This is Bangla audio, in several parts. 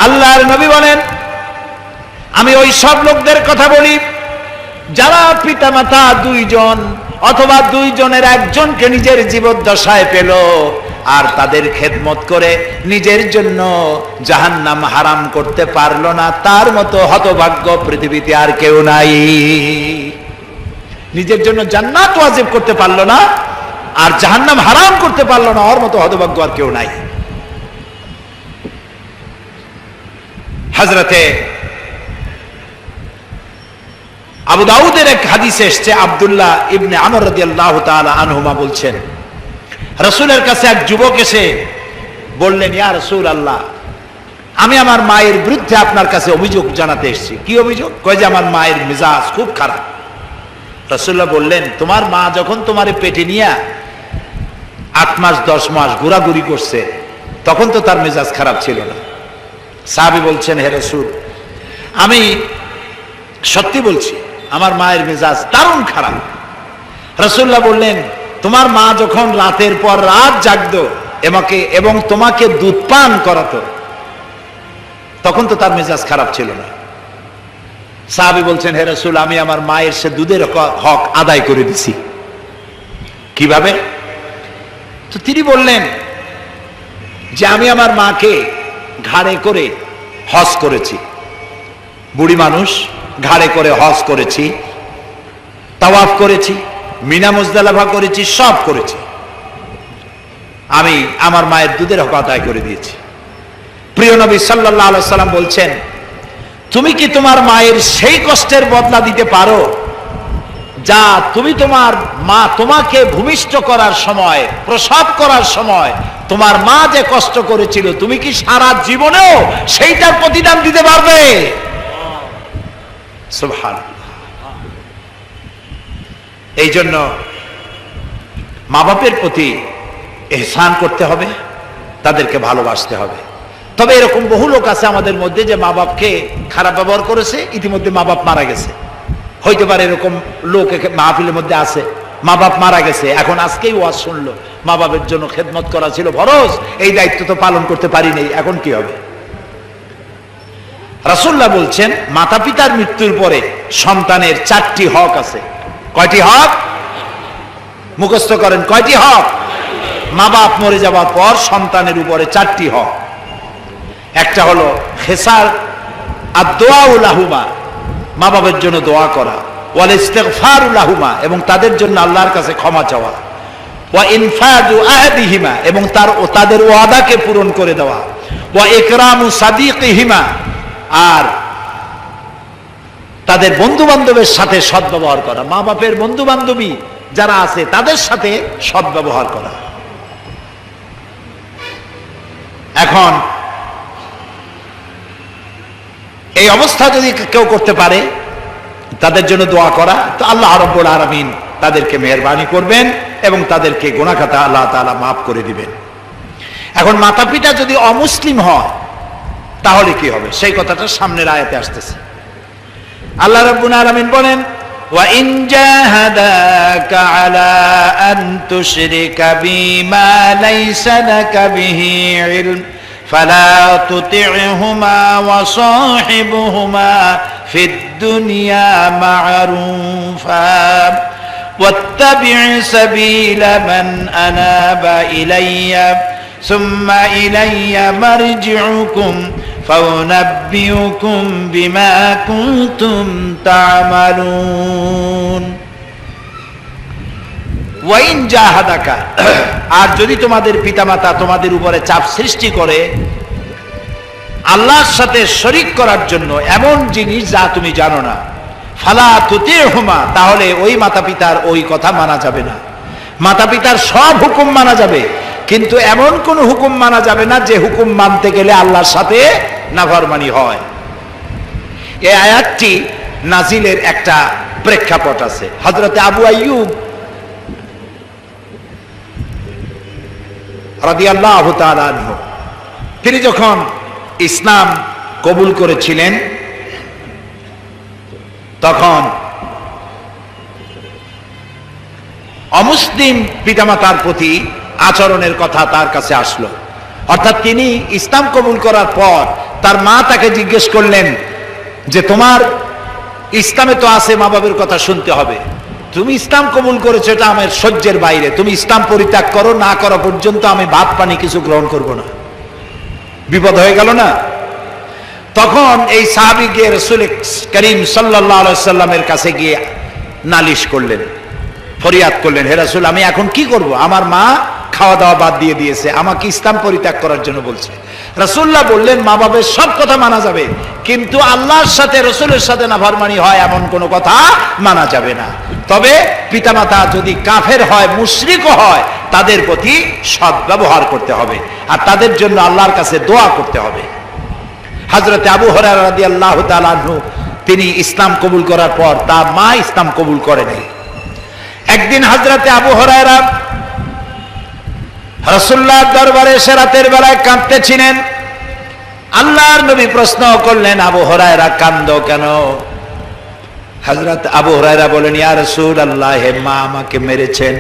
আল্লাহর নবী বলেন, আমি ওই সব লোকদের কথা বলি যারা পিতামাতা দুইজন অথবা দুইজনের একজনকে নিজের জীবদ্দশায় পেল আর তাদের খেদমত করে নিজের জন্য জাহান্নাম হারাম করতে পারলো না, তার মতো হতভাগ্য পৃথিবীতে আর কেউ নাই। নিজের জন্য জান্নাত ওয়াজিব করতে পারলো না আর জাহান্নাম হারাম করতে পারলো না, ওর মতো হতভাগ্য আর কেউ নাই। হযরতে আবু দাউদের এক হাদিসে এসেছে, আব্দুল্লাহ ইবনে আমর রাদিয়াল্লাহু তাআলা আনহুমা বলছেন, রাসূলের কাছে এক যুবক এসে বললেন, ইয়া রাসূলুল্লাহ, আমি আমার মায়ের বিরুদ্ধে আপনার কাছে অভিযোগ জানাতে এসেছি। কি অভিযোগ? কয় যে আমার মায়ের মেজাজ খুব খারাপ। রাসূলুল্লাহ বললেন, তোমার মা যখন তোমার পেটে নিয়ে 8 মাস 10 মাস ঘোরাঘুরি করছে তখন তো তার মেজাজ খারাপ ছিল না। সাহাবী বলছেন, হে রাসূল, আমি সত্যি বলছি আমার মায়ের মেজাজ দারুণ খারাপ। রাসূলুল্লাহ বললেন, তোমার মা যখন রাতের পর রাত জাগতো এবং তোমাকে দুধ পান করাতো তখন তো তার মেজাজ খারাপ ছিল না। সাহাবী বলছেন, হে রাসূল, আমি আমার মায়ের সে দুধের হক আদায় করে দিছি। কিভাবে? তো তিনি বললেন যে আমি আমার মাকে ঘাড়ে করে হজ করেছি, বুড়ি মানুষ, ঘাড়ে করে হজ করেছি, তাওয়াফ করেছি, মিনা মুজদালিফা করেছি, সব করেছি। আমি আমার মায়ের দুধের হক আদায় করে দিয়েছি। প্রিয় নবী সাল্লাল্লাহু আলাইহি সাল্লাম বলছেন, তুমি কি তোমার মায়ের সেই কষ্টের বদলা দিতে পারো যা তুমি তোমার মা তোমাকে ভূমিষ্ঠ করার সময়, প্রসব করার সময় তোমার মা যে কষ্ট করেছিল, তুমি কি সারা জীবনেও সেইটার প্রতিদান দিতে পারবে? সুবহানাল্লাহ। এই জন্য মা বাপের প্রতি ইহসান করতে হবে, তাদেরকে ভালোবাসতে হবে। তবে এরকম বহু লোক আছে আমাদের মধ্যে যে মা বাপকে খারাপ ব্যবহার করেছে, ইতিমধ্যে মা বাপ মারা গেছে। হইতে পারে এরকম লোক মাহফিলের মধ্যে আছে, মা বাপ মারা গেছে, এখন আজকেই ওয়াজ শুনলো, মা বাপের জন্য খেদমত করা ছিল ফরজ, এই দায়িত্ব তো পালন করতে পারিনি, এখন কি হবে? রাসূলুল্লাহ বলছেন, মাতা পিতার মৃত্যুর পরে সন্তানের 4টি হক আছে। কয়টি হক? মুখস্থ করেন, কয়টি হক? মা বাপ মরে যাওয়ার পর সন্তানের উপরে 4টি হক। একটা হলো খেসার আদ-দুআউ লাহুমা, মা বাবার জন্য দোয়া করা, ওয়াল ইস্তিগফারু লাহুমা, এবং তাদের জন্য আল্লাহর কাছে ক্ষমা চাওয়া, ওয়া ইনফাযু আহদিহিমা, এবং তাদের ওয়াদাকে পূরণ করে দেওয়া, ওয়া ইকরামু সাদিকিহিমা, আর তাদের বন্ধু বান্ধবের সাথে সদ্ব্যবহার করা। মা বাপের বন্ধু বান্ধবী যারা আছে তাদের সাথে সদ্ব্যবহার করা। এখন এই অবস্থা যদি কেউ করতে পারে, তাদের জন্য দোয়া করা, তো আল্লাহ রাব্বুল আলামিন তাদেরকে মেহেরবানি করবেন এবং তাদেরকে গুনাহ খাতা আল্লাহ তাআলা মাফ করে দিবেন। এখন মাতা পিতা যদি অমুসলিম হয় তাহলে কি হবে, সেই কথাটা সামনের আয়াতে আসতেছে। আল্লাহ রাব্বুল আলামিন বলেন, ওয়া ইন জাহাদাকা আলা আন তুশরিকা বিমা লাইসা লাকা বিহি ইলম ফালা তুতি'হুমা ওয়া সাহিবহুমা ফিদ দুনিয়া মা'রুফা ওয়াত্তাবি' সাবিলা মান আনাবা ইলাইয়া সুম্মা ইলাইয়া মারজি'উকুম ফাউনাব্বিউকুম বিমা কুনতুম তা'মালুন। ওয়াইন জাহাদাকা, আর যদি তোমাদের পিতামাতা তোমাদের উপরে চাপ সৃষ্টি করে আল্লাহর সাথে শরীক করার জন্য এমন জিনিস যা তুমি জানো না, ফালা তুতি'হুমা, তাহলে ওই মাতা পিতার ওই কথা মানা যাবে না। মাতা পিতার সব হুকুম মানা যাবে, কিন্তু এমন কোন হুকুম মানা যাবে না যে হুকুম মানতে গেলে আল্লাহর সাথে নাফরমানি হয়। এই আয়াতটি নাজিলের একটা প্রেক্ষাপট আছে। হযরতে আবু আইয়ুব রাদিয়াল্লাহু তাআলা আনহু, তিনি যখন ইসলাম কবুল করেছিলেন তখন অমুসলিম পিতামাতার প্রতি আচরণের কথা তার কাছে আসলো। অর্থাৎ তিনি ইসলাম কবুল করার পর তার মা তাকে জিজ্ঞেস করলেন যে তোমার ইসলামে তো আছে মা বাবার কথা শুনতে হবে, তুমি ইসলাম কবুল করেছো, এটা আমার সহ্যের বাইরে, তুমি ইসলাম পরিত্যাগ করো, না করা পর্যন্ত আমি ভাত পানি কিছু গ্রহণ করব না। বিপদ হয়ে গেল না? তখন এই সাহাবী গিয়ে রাসূল করিম সাল্লাল্লাহু আলাইহি সাল্লামের কাছে গিয়ে নালিশ করলেন, ফরিয়াদ করলেন, হে রাসূল আমি এখন কি করব? আমার মা খাওয়া দাওয়া বাদ দিয়ে দিয়েছে, আমাকে ইসলাম পরিত্যাগ করার জন্য বলছে। রাসূলুল্লাহ বললেন মা বাবার সব কথা মানা যাবে, কিন্তু আল্লাহর সাথে রাসূলের সাথে নাফরমানি হয় এমন কোনো কথা মানা যাবে না। তবে পিতামাতা যদি কাফের হয়, মুশরিক হয়, তাদের প্রতি সদ্ব্যবহার করতে হবে আর তাদের জন্য আল্লাহর কাছে দোয়া করতে হবে। হযরত আবু হুরায়রা রাদিয়াল্লাহু তাআলা আনহু তিনি ইসলাম কবুল করার পর তার মা ইসলাম কবুল করে নাই। একদিন হযরত আবু হুরায়রা রাসূলুল্লাহর দরবারে এসে রাতের বেলায় কাঁদতেছিলেন। আল্লাহর নবী প্রশ্ন করলেন, আবু হুরায়রা কাঁদো কেন? হযরত আবু হুরায়রা বলেন, ইয়া রাসূলুল্লাহ, হে মা আমাকে মেরেছেন।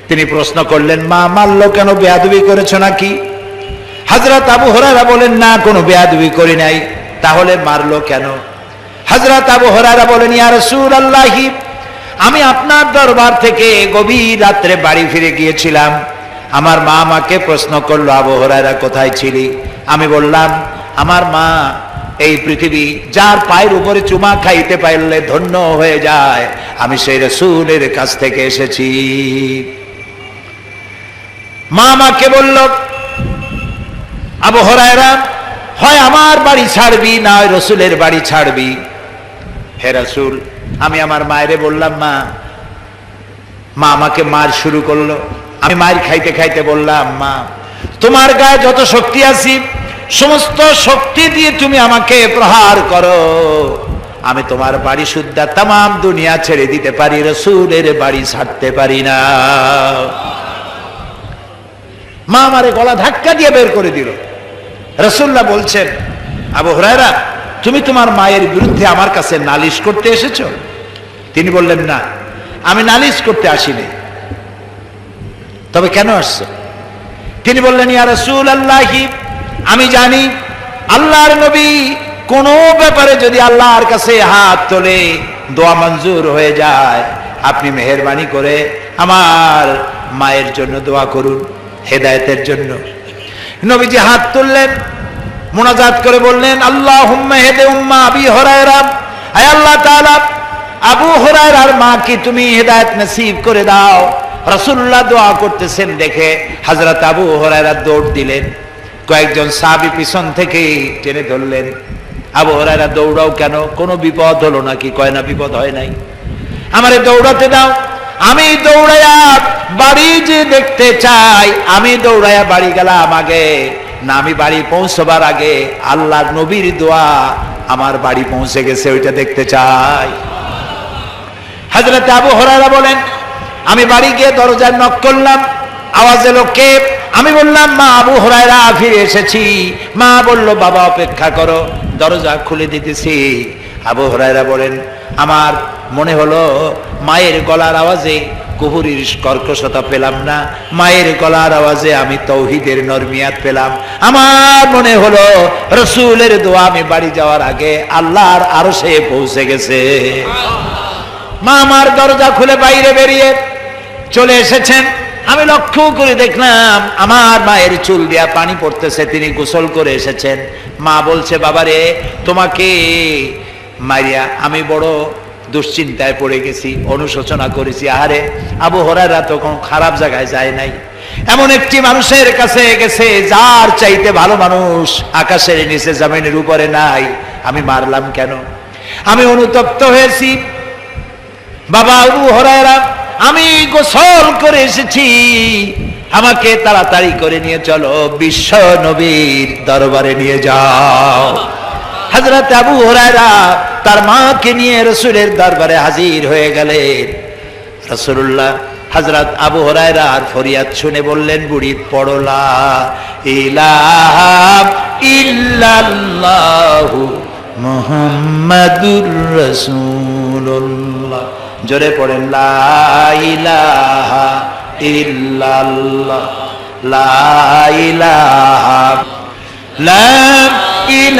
তিনি প্রশ্ন করলেন, মা মারলো কেন? বেয়াদবি করেছো নাকি? হযরত আবু হুরায়রা বলেন, না, কোনো বেয়াদবি করি নাই। তাহলে মারলো কেন? হযরত আবু হুরায়রা বলেন, ইয়া রাসূলুল্লাহ, আমি আপনার দরবার থেকে গভীর রাত্রে বাড়ি ফিরে গিয়েছিলাম। আমার মা আমাকে প্রশ্ন করলো, আবু হুরায়রা কোথায় ছিলি? আমি বললাম, আমার মা এই পৃথিবী যার পায়ের উপরে চুমা খাইতে পারলে ধন্য হয়ে যায়, আমি সেই রাসূলের কাছ থেকে এসেছি। মা আমাকে বলল, আবু হুরায়রা হয় আমার বাড়ি ছাড়বি, না হয় রাসূলের বাড়ি ছাড়বি। হে রাসূল, আমি আমার মায়েরে বললাম, মা আমাকে মার শুরু করলো। আমি মায়ের খাইতে খাইতে বললাম, মা তোমার গায়ে যত শক্তি আছে সমস্ত শক্তি দিয়ে তুমি আমাকে প্রহার করো, আমি তোমার বাড়ি সুদ্ধা তামাম দুনিয়া ছেড়ে দিতে পারি, রাসূলের বাড়ি ছাড়তে পারি না। মা আমারে গলা ধাক্কা দিয়ে বের করে দিল। রাসূলুল্লাহ বলছেন, আবু হুরায়রা তুমি তোমার মায়ের বিরুদ্ধে আমার কাছে নালিশ করতে এসেছো? তিনি বললেন, না, আমি নালিশ করতে আসিনি। তবে কেন আসছো? তিনি বললেন, ইয়া রাসূলুল্লাহ, আমি জানি আল্লাহর নবী কোন ব্যাপারে যদি আল্লাহর কাছে হাত তোলে দোয়া মঞ্জুর হয়ে যায়, আপনি মেহেরবানি করে আমার মায়ের জন্য দোয়া করুন, হেদায়েতের জন্য। নবীজি হাত তুললেন, মুনাজাত করে বললেন, আল্লাহুম্মা হেদে উম্মা আবি হুরায়রা, হে আল্লাহ তাআলা আবু হুরায়রার মাকে তুমি হেদায়েত নসিব করে দাও। রাসূলুল্লাহ দোয়া করতেছেন দেখে হযরত আবু হুরায়রা দৌড় দিলেন। কয়েকজন সাহাবী পিছন থেকে টেনে ধরলেন। আবু হুরায়রা দৌড়াও কেন? কোনো বিপদ হলো নাকি? কয় না, বিপদ হয় নাই, আমারে দৌড়াতে দাও, আমি দৌড়াইয়া বাড়ি যে দেখতে চাই। আমি দৌড়াইয়া বাড়ি গেলাম আগে না, আমি বাড়ি পৌঁছবার আগে আল্লাহর নবীর দোয়া আমার বাড়ি পৌঁছে গেছে, ওইটা দেখতে চাই। হযরত আবু হুরায়রা বলেন, আমি বাড়ি গিয়ে দরজায় নক করলাম, আওয়াজ এলো, কে? আমি বললাম, মা আবু হুরায়রা, ফিরে এসেছি। মা বলল, বাবা অপেক্ষা করো, দরজা খুলে দিতেছি। আবু হুরায়রা বলেন, আমার মনে হলো মায়ের গলার আওয়াজে কুহুরির কর্কশতা পেলাম না, মায়ের গলার আওয়াজে আমি তাওহীদের নরমিয়াত পেলাম। আমার মনে হলো রাসূলের দোয়া আমি বাড়ি যাওয়ার আগে আল্লাহর আরশে পৌঁছে গেছে। মা আমার দরজা খুলে বাইরে বেরিয়ে চলে এসেছেন। আমি লক্ষ্য করে দেখলাম আমার মায়ের চুল দিয়া পানি পড়তেছে, তিনি গোসল করে এসেছেন। মা বলছে, বাবারে তোমাকে মারিয়া আমি বড় দুশ্চিন্তায় পড়ে গেছি, অনুশোচনা করেছি। আহারে, আবু হুরায়রা তো কোনো খারাপ জায়গায় যায় নাই, এমন একটি মানুষের কাছে গেছে যার চাইতে ভালো মানুষ আকাশের নিচে জমিনের উপরে নাই, আমি মারলাম কেন? আমি অনুতপ্ত হয়েছি। বাবা আবু হুরায়রা, আমি গোসল করে এসেছি, আমাকে তাড়াতাড়ি করে নিয়ে চলো, বিশ্ব নবীর দরবারে নিয়ে যাও। হযরত আবু হুরায়রা তার মাকে নিয়ে রাসূলের দরবারে হাজির হয়ে গেলেন। রাসূলুল্লাহ হযরত আবু হুরায়রার ফরিয়াদ শুনে বললেন, বুড়ি পড়ো লা ইলাহা ইল্লাল্লাহু মুহাম্মাদুর রাসূলুল্লাহ। জোরে পড়েন, লা ইলাহা ইল্লাল্লাহ, লা ইলাহা, লা ইলাহা